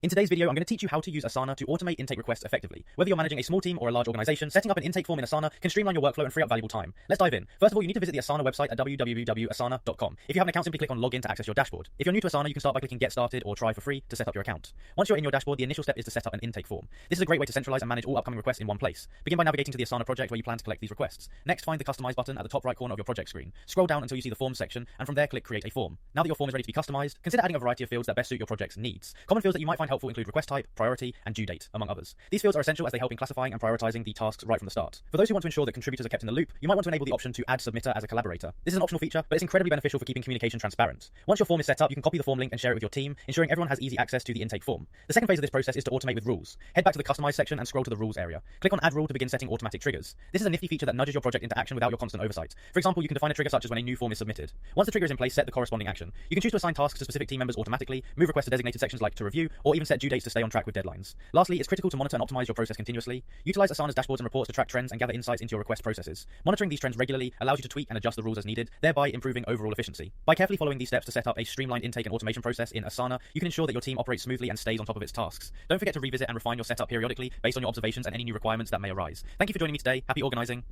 In today's video, I'm going to teach you how to use Asana to automate intake requests effectively. Whether you're managing a small team or a large organization, setting up an intake form in Asana can streamline your workflow and free up valuable time. Let's dive in. First of all, you need to visit the Asana website at www.asana.com. If you have an account, simply click on Login to access your dashboard. If you're new to Asana, you can start by clicking Get Started or Try for free to set up your account. Once you're in your dashboard, the initial step is to set up an intake form. This is a great way to centralize and manage all upcoming requests in one place. Begin by navigating to the Asana project where you plan to collect these requests. Next, find the Customize button at the top right corner of your project screen. Scroll down until you see the Forms section, and from there, click Create a Form. Now that your form is ready to be customized, consider adding a variety of fields that best suit your project's needs. Common fields that you might find helpful include request type, priority, and due date, among others. These fields are essential as they help in classifying and prioritizing the tasks right from the start. For those who want to ensure that contributors are kept in the loop, you might want to enable the option to add submitter as a collaborator. This is an optional feature, but it's incredibly beneficial for keeping communication transparent. Once your form is set up, you can copy the form link and share it with your team, ensuring everyone has easy access to the intake form. The second phase of this process is to automate with rules. Head back to the Customize section and scroll to the Rules area. Click on Add Rule to begin setting automatic triggers. This is a nifty feature that nudges your project into action without your constant oversight. For example, you can define a trigger such as when a new form is submitted. Once the trigger is in place, set the corresponding action. You can choose to assign tasks to specific team members automatically, move requests to designated sections like to review, or even set due dates to stay on track with deadlines. Lastly, it's critical to monitor and optimize your process continuously. Utilize Asana's dashboards and reports to track trends and gather insights into your request processes. Monitoring these trends regularly allows you to tweak and adjust the rules as needed, thereby improving overall efficiency. By carefully following these steps to set up a streamlined intake and automation process in Asana, you can ensure that your team operates smoothly and stays on top of its tasks. Don't forget to revisit and refine your setup periodically based on your observations and any new requirements that may arise. Thank you for joining me today. Happy organizing.